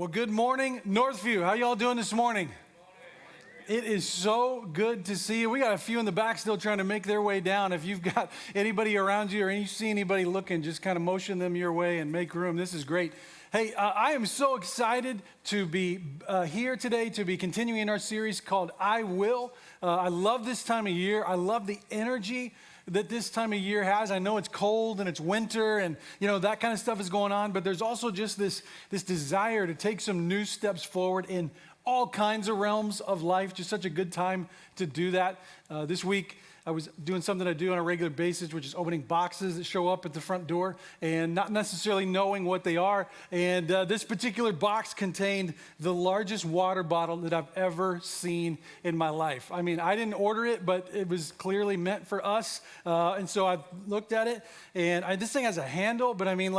Well, good morning, Northview. How y'all doing this morning? It is so good to see you. We got a few in the back still trying to make their way down. If you've got anybody around you or you see anybody looking, just kind of motion them your way and make room. This is great. Hey, I am so excited to be here today to be continuing our series called I Will. I love this time of year. I love the energy that this time of year has. I know it's cold and it's winter and, that kind of stuff is going on, but there's also just this desire to take some new steps forward in all kinds of realms of life. Just such a good time to do that. This week, I was doing something I do on a regular basis, which is opening boxes that show up at the front door and not necessarily knowing what they are. And this particular box contained the largest water bottle that I've ever seen in my life. I mean, I didn't order it, but it was clearly meant for us. And so I looked at it, and this thing has a handle, but I mean,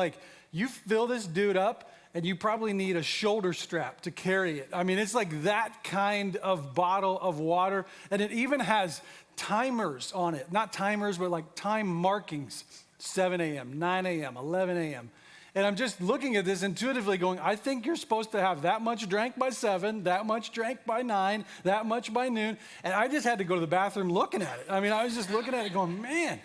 you fill this dude up, and you probably need a shoulder strap to carry it. I mean, it's like that kind of bottle of water. And it even has timers on it. Not timers, but like time markings. 7 a.m., 9 a.m., 11 a.m. And I'm just looking at this intuitively going, I think you're supposed to have that much drank by 7, that much drank by 9, that much by noon. And I just had to go to the bathroom looking at it. I mean, I was just looking at it going, man.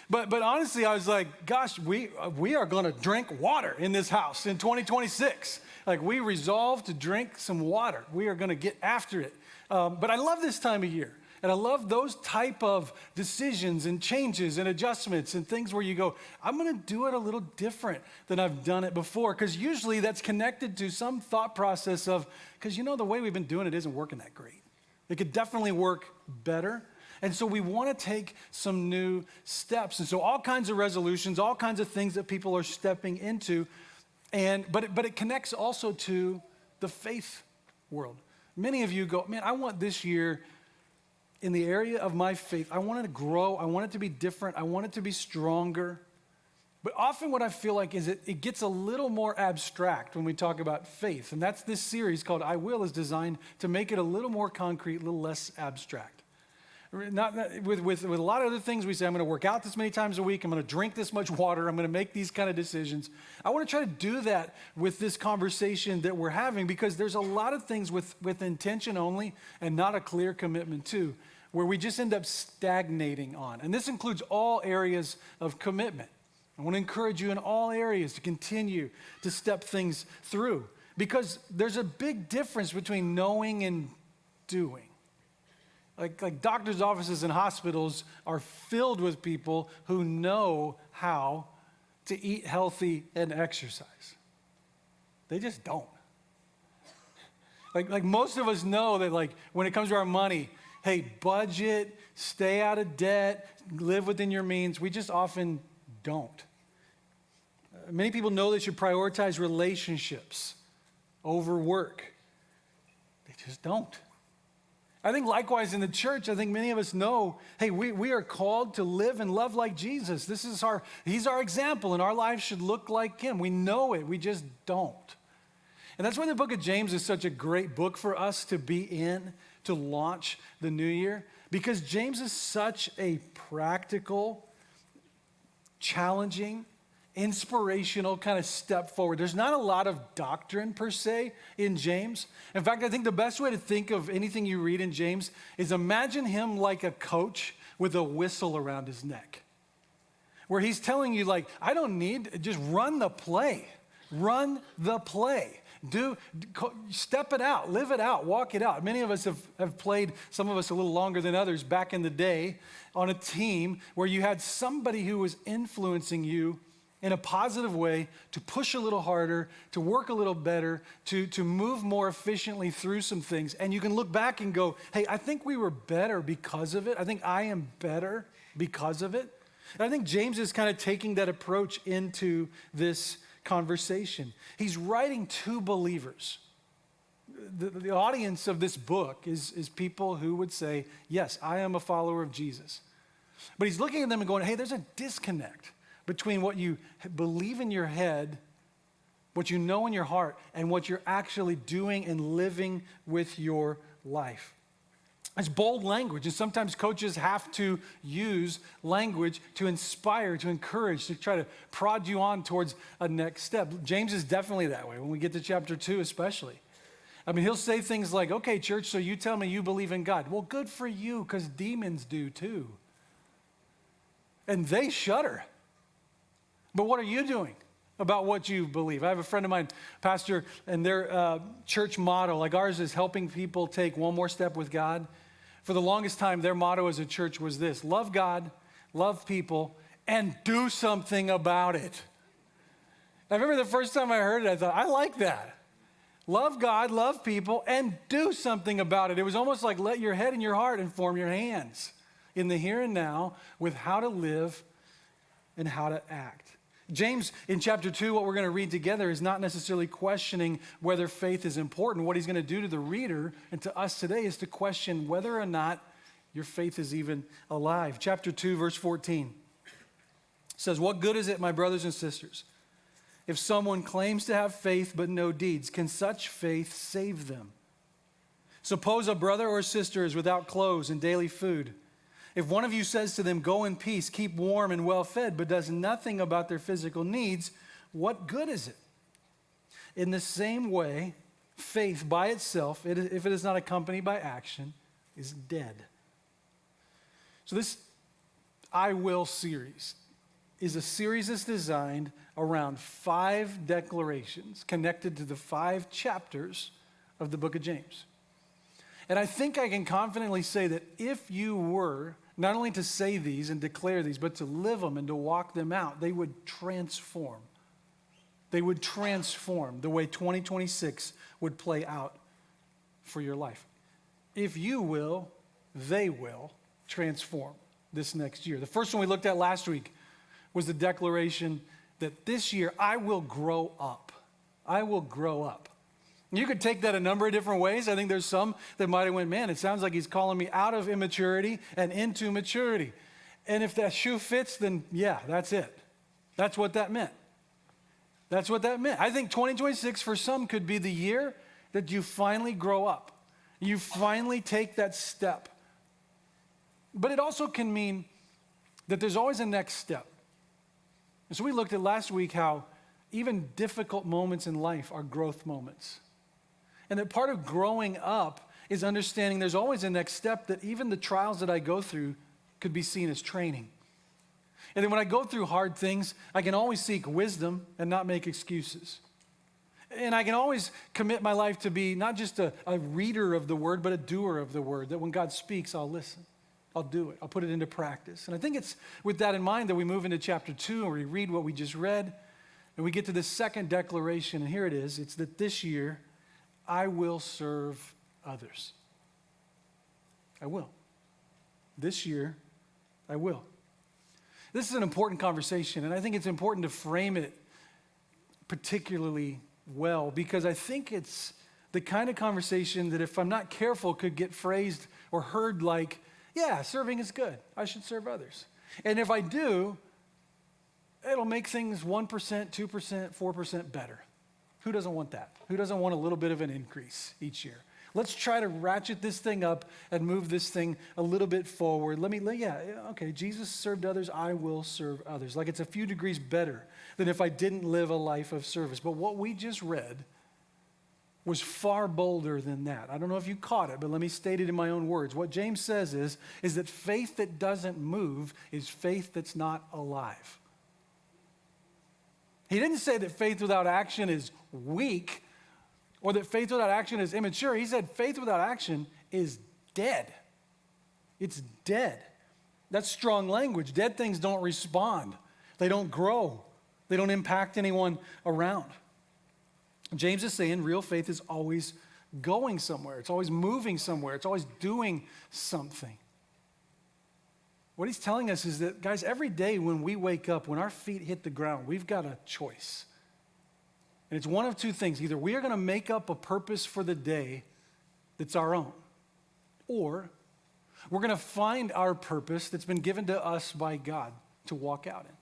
But honestly, I was like, gosh, we are going to drink water in this house in 2026. Like, we resolved to drink some water. We are going to get after it. But I love this time of year. And I love those type of decisions and changes and adjustments and things where you go, I'm going to do it a little different than I've done it before. Because usually that's connected to some thought process of, because the way we've been doing it isn't working that great. It could definitely work better. And so we want to take some new steps. And so all kinds of resolutions, all kinds of things that people are stepping into. But it connects also to the faith world. Many of you go, man, I want this year in the area of my faith, I want it to grow. I want it to be different. I want it to be stronger. But often what I feel like is it gets a little more abstract when we talk about faith. And that's this series called I Will is designed to make it a little more concrete, a little less abstract. Not with a lot of other things we say, I'm going to work out this many times a week, I'm going to drink this much water, I'm going to make these kind of decisions. I want to try to do that with this conversation that we're having because there's a lot of things with intention only and not a clear commitment to, where we just end up stagnating on. And this includes all areas of commitment. I want to encourage you in all areas to continue to step things through because there's a big difference between knowing and doing. Like doctors' offices and hospitals are filled with people who know how to eat healthy and exercise. They just don't. Like most of us know that when it comes to our money, hey, budget, stay out of debt, live within your means. We just often don't. Many people know they should prioritize relationships over work. They just don't. I think likewise in the church, I think many of us know, hey, we are called to live and love like Jesus. He's our example, and our lives should look like him. We know it, we just don't. And that's why the book of James is such a great book for us to be in, to launch the new year, because James is such a practical, challenging, inspirational kind of step forward. There's not a lot of doctrine per se in James. In fact, I think the best way to think of anything you read in James is imagine him like a coach with a whistle around his neck, where he's telling you I don't need, just run the play. Run the play. Step it out, live it out, walk it out. Many of us have played, some of us a little longer than others, back in the day on a team where you had somebody who was influencing you in a positive way, to push a little harder, to work a little better, to move more efficiently through some things. And you can look back and go, hey, I think we were better because of it. I think I am better because of it. And I think James is kind of taking that approach into this conversation. He's writing to believers. The audience of this book is people who would say, yes, I am a follower of Jesus. But he's looking at them and going, hey, there's a disconnect between what you believe in your head, what you know in your heart, and what you're actually doing and living with your life. It's bold language, and sometimes coaches have to use language to inspire, to encourage, to try to prod you on towards a next step. James is definitely that way when we get to chapter 2 especially. I mean, he'll say things like, okay, church, so you tell me you believe in God. Well, good for you, because demons do too. And they shudder. But what are you doing about what you believe? I have a friend of mine, pastor, and their church motto, like ours, is helping people take one more step with God. For the longest time, their motto as a church was this: love God, love people, and do something about it. I remember the first time I heard it, I thought, I like that. Love God, love people, and do something about it. It was almost like let your head and your heart inform your hands in the here and now with how to live and how to act. James, in chapter 2, what we're going to read together is not necessarily questioning whether faith is important. What he's going to do to the reader and to us today is to question whether or not your faith is even alive. Chapter 2, verse 14 says, "What good is it, my brothers and sisters, if someone claims to have faith but no deeds? Can such faith save them? Suppose a brother or sister is without clothes and daily food. If one of you says to them, 'Go in peace, keep warm and well fed,' but does nothing about their physical needs, what good is it? In the same way, faith by itself, if it is not accompanied by action, is dead." So this I Will series is a series that's designed around 5 declarations connected to the 5 chapters of the book of James. And I think I can confidently say that if you were not only to say these and declare these, but to live them and to walk them out, they would transform. They would transform the way 2026 would play out for your life. If you will, they will transform this next year. The first one we looked at last week was the declaration that this year I will grow up. I will grow up. You could take that a number of different ways. I think there's some that might have went, man, it sounds like he's calling me out of immaturity and into maturity. And if that shoe fits, then yeah, that's it. That's what that meant. That's what that meant. I think 2026 for some could be the year that you finally grow up. You finally take that step. But it also can mean that there's always a next step. And so we looked at last week how even difficult moments in life are growth moments. And that part of growing up is understanding there's always a next step, that even the trials that I go through could be seen as training. And then when I go through hard things, I can always seek wisdom and not make excuses. And I can always commit my life to be not just a reader of the word, but a doer of the word, that when God speaks, I'll listen. I'll do it. I'll put it into practice. And I think it's with that in mind that we move into chapter 2 and we read what we just read. And we get to the second declaration, and here it is. It's that this year, I will serve others. I will. This year, I will. This is an important conversation, and I think it's important to frame it particularly well, because I think it's the kind of conversation that, if I'm not careful, could get phrased or heard like, yeah, serving is good. I should serve others. And if I do, it'll make things 1%, 2%, 4% better. Who doesn't want that? Who doesn't want a little bit of an increase each year? Let's try to ratchet this thing up and move this thing a little bit forward. Okay, Jesus served others, I will serve others. Like it's a few degrees better than if I didn't live a life of service. But what we just read was far bolder than that. I don't know if you caught it, but let me state it in my own words. What James says is that faith that doesn't move is faith that's not alive. He didn't say that faith without action is weak or that faith without action is immature. He said faith without action is dead. It's dead. That's strong language. Dead things don't respond. They don't grow. They don't impact anyone around. James is saying real faith is always going somewhere. It's always moving somewhere. It's always doing something. What he's telling us is that, guys, every day when we wake up, when our feet hit the ground, we've got a choice. And it's one of two things. Either we are going to make up a purpose for the day that's our own, or we're going to find our purpose that's been given to us by God to walk out in.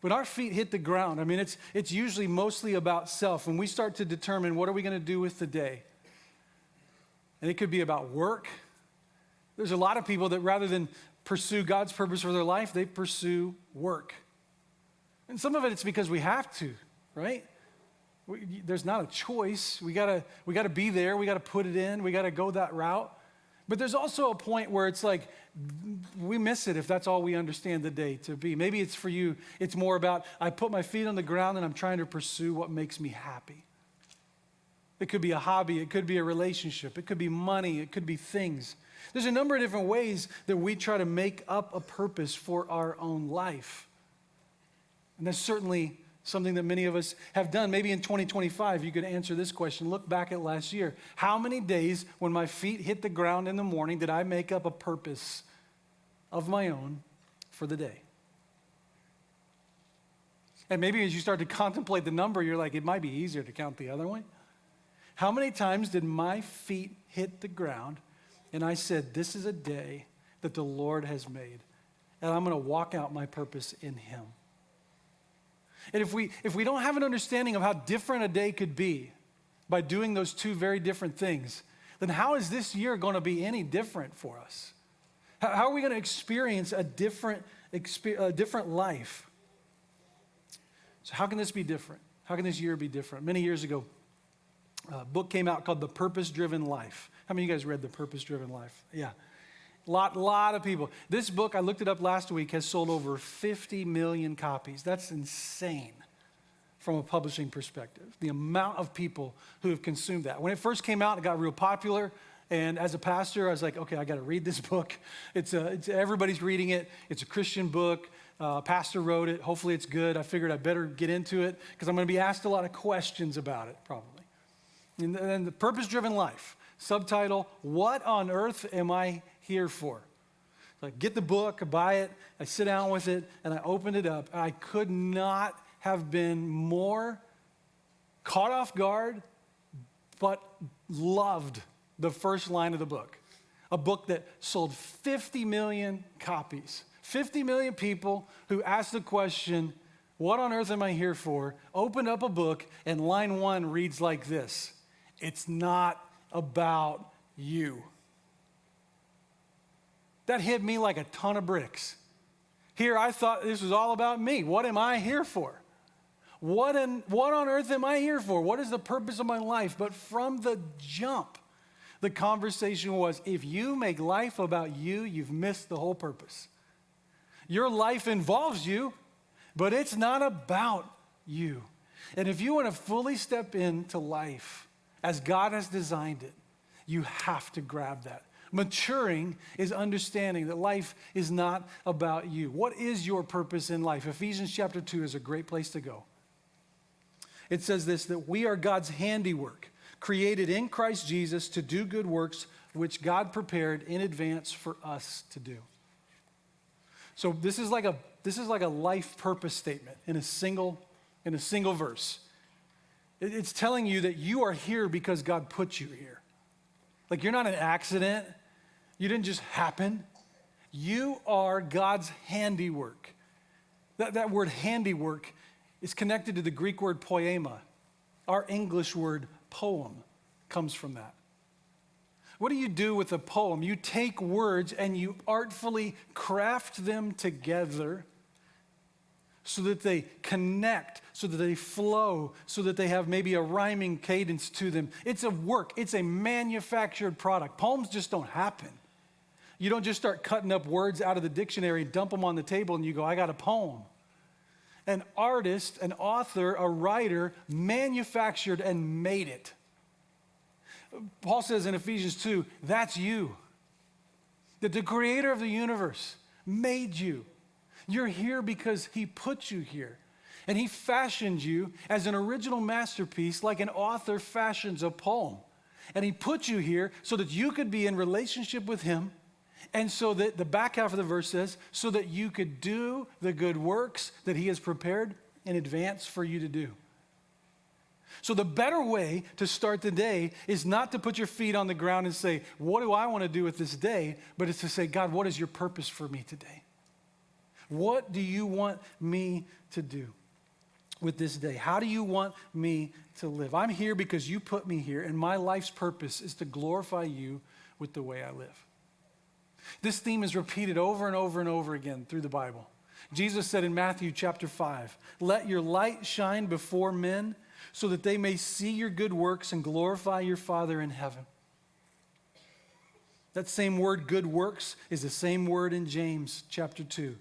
When our feet hit the ground, I mean, it's usually mostly about self. When we start to determine what are we going to do with the day, And it could be about work. There's a lot of people that rather than pursue God's purpose for their life, they pursue work. And some of it's because we have to, right? There's not a choice. We gotta be there. We gotta put it in. We gotta go that route. But there's also a point where it's like we miss it if that's all we understand the day to be. Maybe it's for you, it's more about I put my feet on the ground and I'm trying to pursue what makes me happy. It could be a hobby. It could be a relationship. It could be money. It could be things. There's a number of different ways that we try to make up a purpose for our own life. And that's certainly something that many of us have done. Maybe in 2025, you could answer this question. Look back at last year. How many days when my feet hit the ground in the morning did I make up a purpose of my own for the day? And maybe as you start to contemplate the number, you're like, it might be easier to count the other one. How many times did my feet hit the ground and I said, this is a day that the Lord has made, and I'm going to walk out my purpose in him? And if we don't have an understanding of how different a day could be by doing those two very different things, then how is this year going to be any different for us? How are we going to experience a different life? So how can this be different? How can this year be different? Many years ago, a book came out called The Purpose-Driven Life. How many of you guys read The Purpose-Driven Life? Yeah. Lot of people. This book, I looked it up last week, has sold over 50 million copies. That's insane from a publishing perspective, the amount of people who have consumed that. When it first came out, it got real popular. And as a pastor, I was like, okay, I got to read this book. It's everybody's reading it. It's a Christian book. Pastor wrote it. Hopefully it's good. I figured I better get into it because I'm going to be asked a lot of questions about it, probably. And then The Purpose-Driven Life, subtitle, What on Earth Am I Here For? So I get the book, I buy it, I sit down with it, and I open it up. I could not have been more caught off guard, but loved the first line of the book. A book that sold 50 million copies. 50 million people who asked the question, what on earth am I here for? Opened up a book, and line 1 reads like this: it's not about you. That hit me like a ton of bricks. Here, I thought this was all about me. What am I here for? What on earth am I here for? What is the purpose of my life? But from the jump, the conversation was, if you make life about you, you've missed the whole purpose. Your life involves you, but it's not about you. And if you want to fully step into life as God has designed it, you have to grab that. Maturing is understanding that life is not about you. What is your purpose in life? Ephesians chapter 2 is a great place to go. It says this, that we are God's handiwork, created in Christ Jesus to do good works, which God prepared in advance for us to do. So this is like a life purpose statement in a single verse. It's telling you that you are here because God put you here. Like you're not an accident. You didn't just happen. You are God's handiwork. That word handiwork is connected to the Greek word poema. Our English word poem comes from that. What do you do with a poem? You take words and you artfully craft them together so that they connect, so that they flow, so that they have maybe a rhyming cadence to them. It's a work. It's a manufactured product. Poems just don't happen. You don't just start cutting up words out of the dictionary, dump them on the table, and you go, I got a poem. An artist, an author, a writer manufactured and made it. Paul says in Ephesians 2, that's you. That the creator of the universe made you. You're here because he put you here. And he fashioned you as an original masterpiece like an author fashions a poem. And he put you here so that you could be in relationship with him. And so that the back half of the verse says, so that you could do the good works that he has prepared in advance for you to do. So the better way to start the day is not to put your feet on the ground and say, what do I want to do with this day? But it's to say, God, what is your purpose for me today? What do you want me to do? with this day? How do you want me to live? I'm here because you put me here, and my life's purpose is to glorify you with the way I live. This theme is repeated over and over and over again through the Bible. Jesus said in Matthew chapter 5, "Let your light shine before men so that they may see your good works and glorify your Father in heaven." That same word, good works, is the same word in James chapter 2.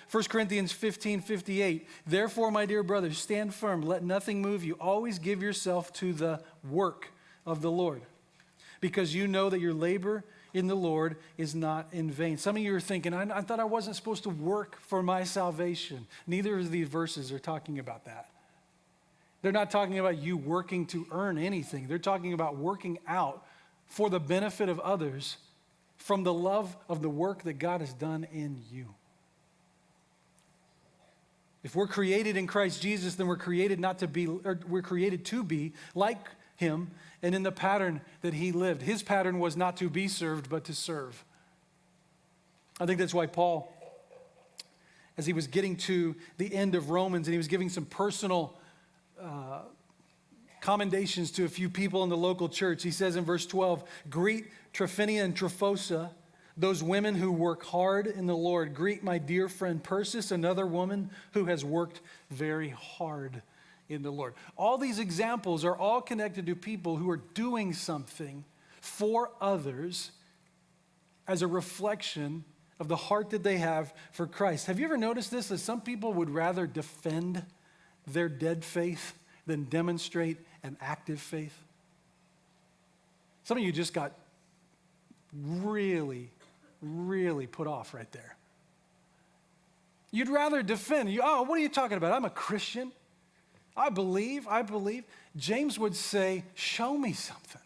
1 Corinthians 15:58, "Therefore, my dear brothers, stand firm. Let nothing move you. Always give yourself to the work of the Lord, because you know that your labor in the Lord is not in vain." Some of you are thinking, I thought I wasn't supposed to work for my salvation. Neither of these verses are talking about that. They're not talking about you working to earn anything. They're talking about working out for the benefit of others from the love of the work that God has done in you. If we're created in Christ Jesus, then we're created we're created to be like him and in the pattern that he lived. His pattern was not to be served, but to serve. I think that's why Paul, as he was getting to the end of Romans and he was giving some personal commendations to a few people in the local church, he says in verse 12, "Greet Trophinia and Trophosa, those women who work hard in the Lord. Greet my dear friend Persis, another woman who has worked very hard in the Lord." All these examples are all connected to people who are doing something for others as a reflection of the heart that they have for Christ. Have you ever noticed this? That some people would rather defend their dead faith than demonstrate an active faith? Some of you just got really put off right there. You'd rather defend. Oh, what are you talking about? I'm a Christian. I believe. James would say, show me something.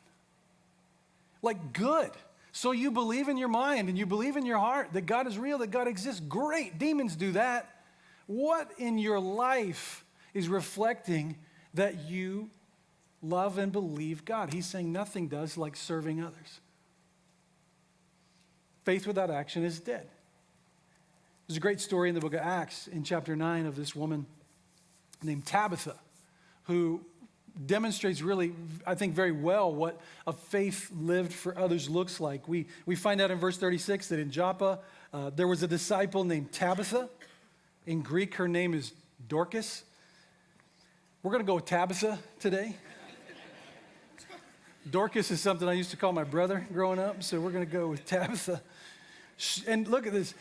Like, good. So you believe in your mind and you believe in your heart that God is real, that God exists. Great. Demons do that. What in your life is reflecting that you love and believe God? He's saying nothing does like serving others. Faith without action is dead. There's a great story in the book of Acts in chapter 9 of this woman named Tabitha, who demonstrates really, I think, very well what a faith lived for others looks like. We find out in verse 36 that in Joppa, there was a disciple named Tabitha. In Greek, her name is Dorcas. We're going to go with Tabitha today. Dorcas is something I used to call my brother growing up, so we're going to go with Tabitha. And look at this.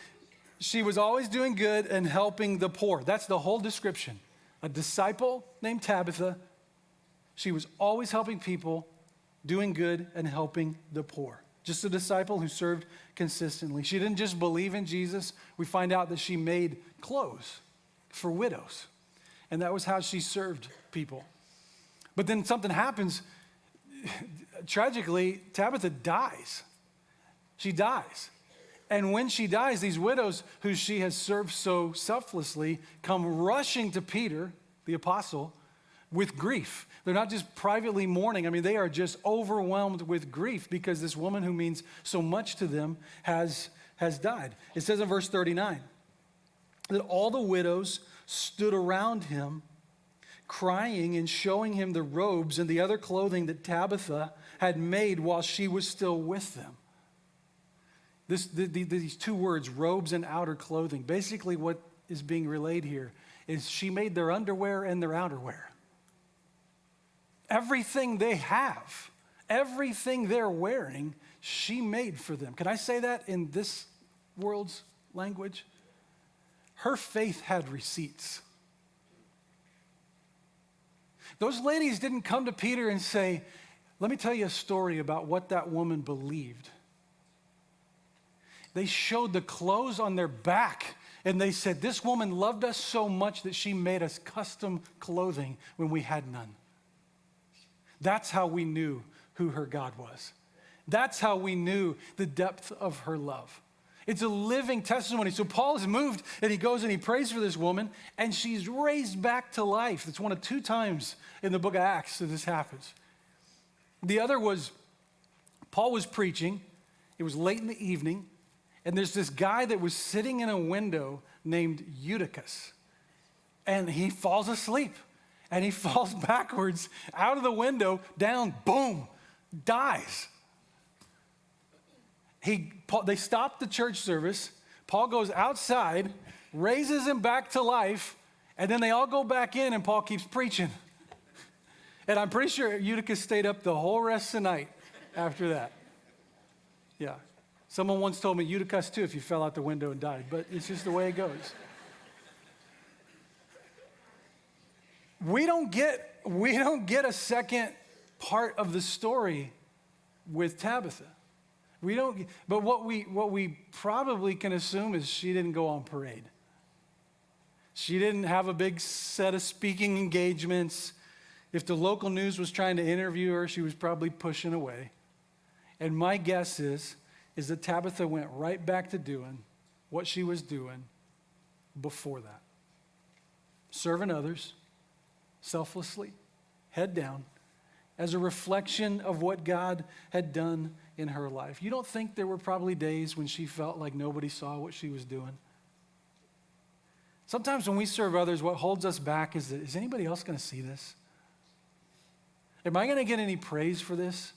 She was always doing good and helping the poor. That's the whole description. A disciple named Tabitha. She was always helping people, doing good and helping the poor. Just a disciple who served consistently. She didn't just believe in Jesus. We find out that she made clothes for widows. And that was how she served people. But then something happens. Tragically, Tabitha dies. She dies. And when she dies, these widows who she has served so selflessly come rushing to Peter, the apostle, with grief. They're not just privately mourning. I mean, they are just overwhelmed with grief because this woman who means so much to them has died. It says in verse 39 that all the widows stood around him, crying and showing him the robes and the other clothing that Tabitha had made while she was still with them. These two words, robes and outer clothing, basically what is being relayed here is she made their underwear and their outerwear. Everything they have, everything they're wearing, she made for them. Can I say that in this world's language? Her faith had receipts. Those ladies didn't come to Peter and say, let me tell you a story about what that woman believed. They showed the clothes on their back and they said, this woman loved us so much that she made us custom clothing when we had none. That's how we knew who her God was. That's how we knew the depth of her love. It's a living testimony. So Paul is moved and he goes and he prays for this woman and she's raised back to life. It's one of two times in the book of Acts that this happens. The other was Paul was preaching. It was late in the evening and there's this guy that was sitting in a window named Eutychus and he falls asleep. and he falls backwards out of the window, down, boom, dies. They stop the church service. Paul goes outside, raises him back to life, and then they all go back in and Paul keeps preaching. And I'm pretty sure Eutychus stayed up the whole rest of the night after that. Yeah. Someone once told me Eutychus too if you fell out the window and died, but it's just the way it goes. We don't get a second part of the story with Tabitha. But what we probably can assume is she didn't go on parade. She didn't have a big set of speaking engagements. If the local news was trying to interview her, she was probably pushing away. And my guess is that Tabitha went right back to doing what she was doing before that. Serving others, selflessly, head down, as a reflection of what God had done in her life. You don't think there were probably days when she felt like nobody saw what she was doing? Sometimes when we serve others, what holds us back is anybody else going to see this? Am I going to get any praise for this?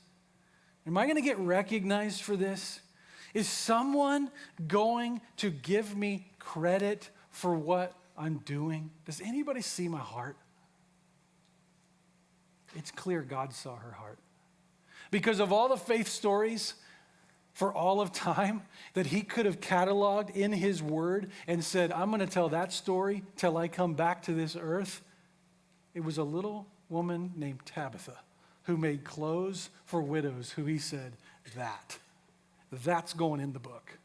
Am I going to get recognized for this? Is someone going to give me credit for what I'm doing? Does anybody see my heart? It's clear God saw her heart. Because of all the faith stories for all of time that he could have cataloged in his word and said, I'm going to tell that story till I come back to this earth, it was a little woman named Tabitha who made clothes for widows, who he said, that's going in the book.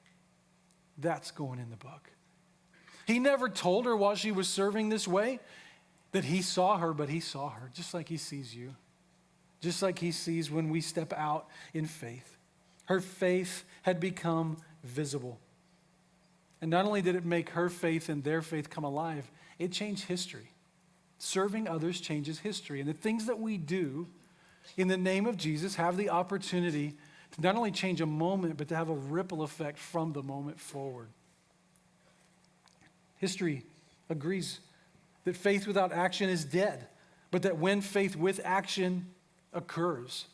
That's going in the book. He never told her while she was serving this way that he saw her, but he saw her just like he sees you, just like he sees when we step out in faith. Her faith had become visible. And not only did it make her faith and their faith come alive, it changed history. Serving others changes history. And the things that we do in the name of Jesus have the opportunity to not only change a moment, but to have a ripple effect from the moment forward. History agrees that faith without action is dead, but that when faith with action occurs,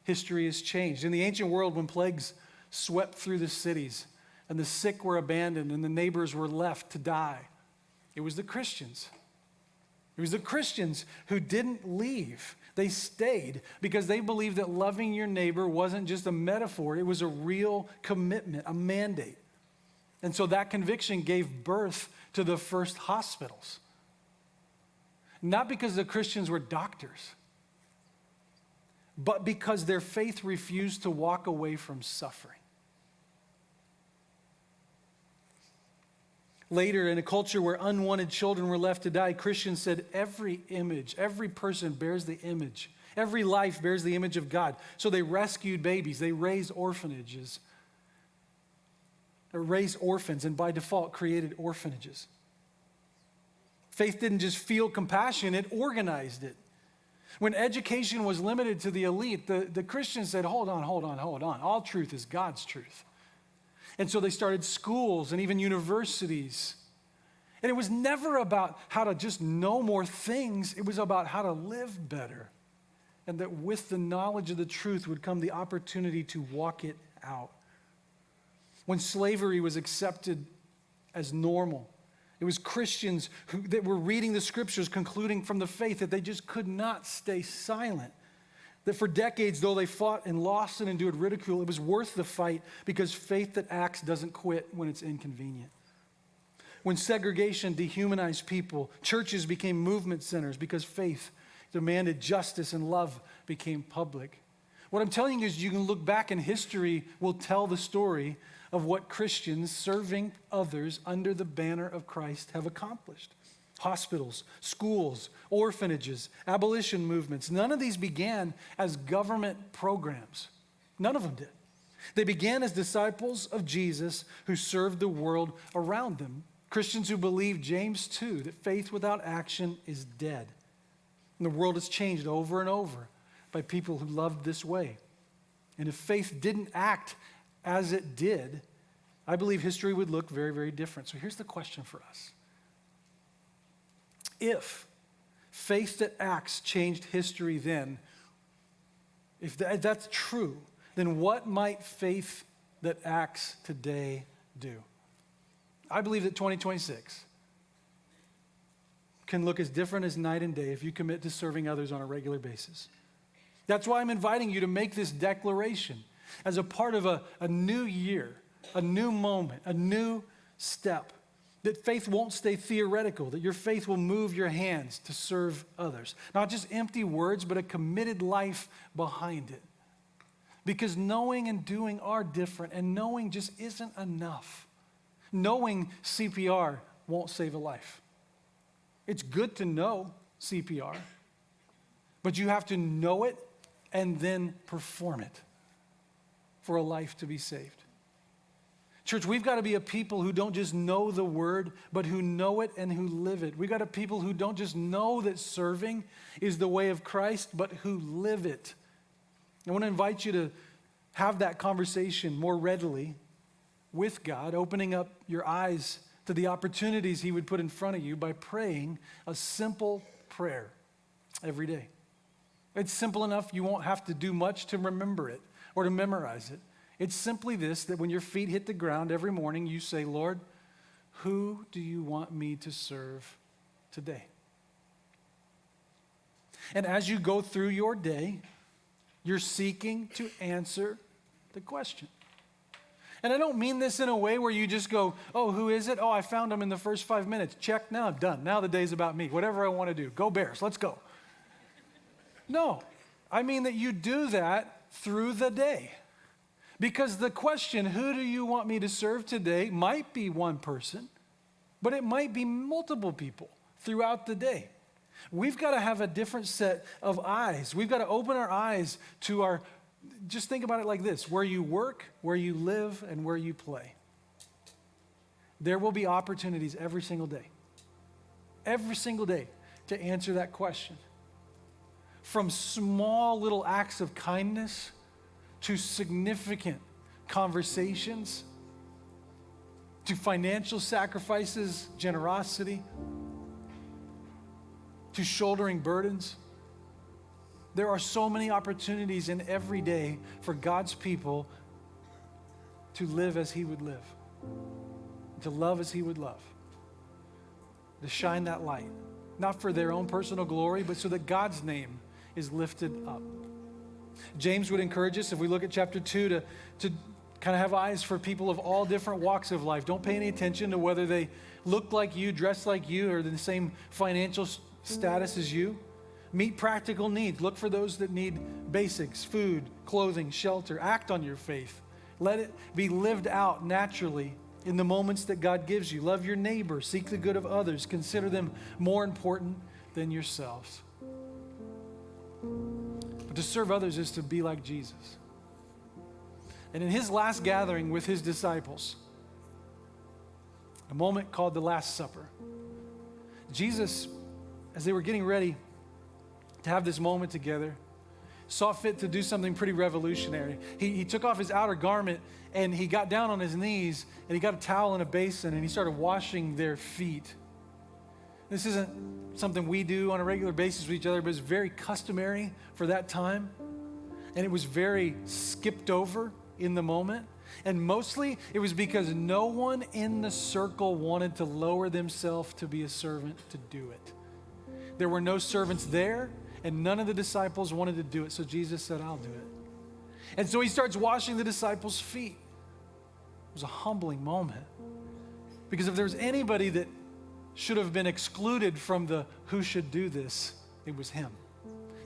history is changed. In the ancient world, when plagues swept through the cities and the sick were abandoned and the neighbors were left to die, it was the Christians. It was the Christians who didn't leave. They stayed because they believed that loving your neighbor wasn't just a metaphor, it was a real commitment, a mandate. And so that conviction gave birth to the first hospitals. Not because the Christians were doctors, but because their faith refused to walk away from suffering. Later, in a culture where unwanted children were left to die, Christians said every image, every person bears the image. Every life bears the image of God. So they rescued babies. They raised orphanages. Or raised orphans, and by default created orphanages. Faith didn't just feel compassion, it organized it. When education was limited to the elite, the Christians said, hold on. All truth is God's truth. And so they started schools and even universities. And it was never about how to just know more things. It was about how to live better. And that with the knowledge of the truth would come the opportunity to walk it out. When slavery was accepted as normal, it was Christians that were reading the scriptures, concluding from the faith that they just could not stay silent. That for decades, though they fought and lost and endured ridicule, it was worth the fight because faith that acts doesn't quit when it's inconvenient. When segregation dehumanized people, churches became movement centers because faith demanded justice and love became public. What I'm telling you is you can look back and history will tell the story of what Christians serving others under the banner of Christ have accomplished. Hospitals, schools, orphanages, abolition movements, none of these began as government programs. None of them did. They began as disciples of Jesus who served the world around them. Christians who believed James 2, that faith without action is dead. And the world has changed over and over by people who loved this way. And if faith didn't act as it did, I believe history would look very, very different. So here's the question for us. If faith that acts changed history then, if that's true, then what might faith that acts today do? I believe that 2026 can look as different as night and day if you commit to serving others on a regular basis. That's why I'm inviting you to make this declaration as a part of a new year, a new moment, a new step. That faith won't stay theoretical, that your faith will move your hands to serve others. Not just empty words, but a committed life behind it. Because knowing and doing are different, and knowing just isn't enough. Knowing CPR won't save a life. It's good to know CPR, but you have to know it and then perform it for a life to be saved. Church, we've got to be a people who don't just know the word, but who know it and who live it. We've got to be people who don't just know that serving is the way of Christ, but who live it. I want to invite you to have that conversation more readily with God, opening up your eyes to the opportunities he would put in front of you by praying a simple prayer every day. It's simple enough you won't have to do much to remember it or to memorize it. It's simply this, that when your feet hit the ground every morning, you say, Lord, who do you want me to serve today? And as you go through your day, you're seeking to answer the question. And I don't mean this in a way where you just go, oh, who is it? Oh, I found him in the first 5 minutes. Check, now I'm done. Now the day's about me. Whatever I want to do. Go Bears, let's go. No, I mean that you do that through the day. Because the question, who do you want me to serve today, might be one person, but it might be multiple people throughout the day. We've got to have a different set of eyes. We've got to open our eyes to our, just think about it like this, where you work, where you live, and where you play. There will be opportunities every single day to answer that question. From small little acts of kindness to significant conversations, to financial sacrifices, generosity, to shouldering burdens. There are so many opportunities in every day for God's people to live as he would live, to love as he would love, to shine that light, not for their own personal glory, but so that God's name is lifted up. James would encourage us, if we look at chapter 2, to kind of have eyes for people of all different walks of life. Don't pay any attention to whether they look like you, dress like you, or the same financial status as you. Meet practical needs. Look for those that need basics, food, clothing, shelter. Act on your faith. Let it be lived out naturally in the moments that God gives you. Love your neighbor. Seek the good of others. Consider them more important than yourselves. But to serve others is to be like Jesus. And in his last gathering with his disciples, a moment called the Last Supper, Jesus, as they were getting ready to have this moment together, saw fit to do something pretty revolutionary. He took off his outer garment and he got down on his knees and he got a towel and a basin and he started washing their feet. This isn't something we do on a regular basis with each other, but it's very customary for that time. And it was very skipped over in the moment. And mostly it was because no one in the circle wanted to lower themselves to be a servant to do it. There were no servants there, and none of the disciples wanted to do it. So Jesus said, I'll do it. And so he starts washing the disciples' feet. It was a humbling moment. Because if there was anybody that should have been excluded from the who should do this, it was him.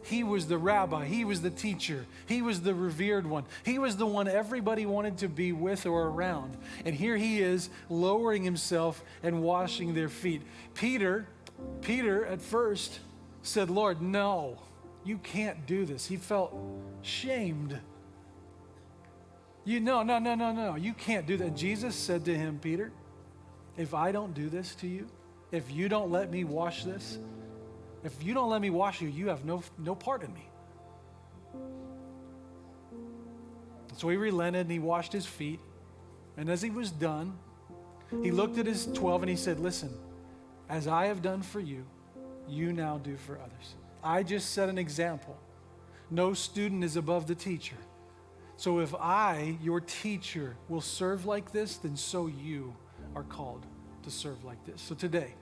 He was the rabbi. He was the teacher. He was the revered one. He was the one everybody wanted to be with or around. And here he is lowering himself and washing their feet. Peter at first said, Lord, no, you can't do this. He felt shamed. No, you can't do that. Jesus said to him, Peter, if I don't do this to you, if you don't let me wash this, if you don't let me wash you, you have no part in me. So he relented and he washed his feet. And as he was done, he looked at his 12 and he said, listen, as I have done for you, you now do for others. I just set an example. No student is above the teacher. So if I, your teacher, will serve like this, then so you are called to serve like this. So today,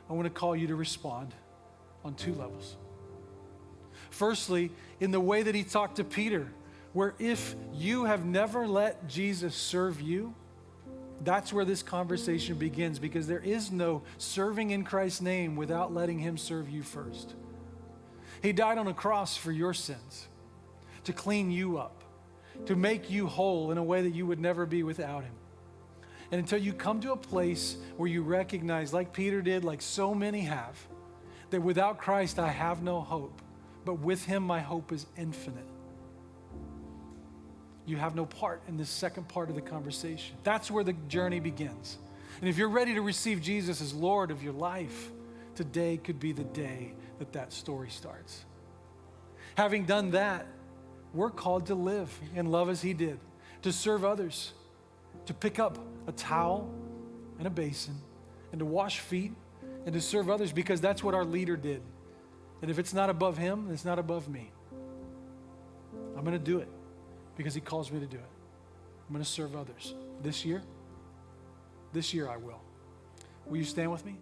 I want to call you to respond on two levels. Firstly, in the way that he talked to Peter, where if you have never let Jesus serve you, that's where this conversation begins, because there is no serving in Christ's name without letting him serve you first. He died on a cross for your sins, to clean you up, to make you whole in a way that you would never be without him. And until you come to a place where you recognize, like Peter did, like so many have, that without Christ I have no hope, but with him my hope is infinite, you have no part in this second part of the conversation. That's where the journey begins. And if you're ready to receive Jesus as Lord of your life, today could be the day that that story starts. Having done that, we're called to live and love as he did, to serve others, to pick up a towel and a basin, and to wash feet and to serve others, because that's what our leader did. And if it's not above him, it's not above me. I'm going to do it because he calls me to do it. I'm going to serve others. This year I will. Will you stand with me?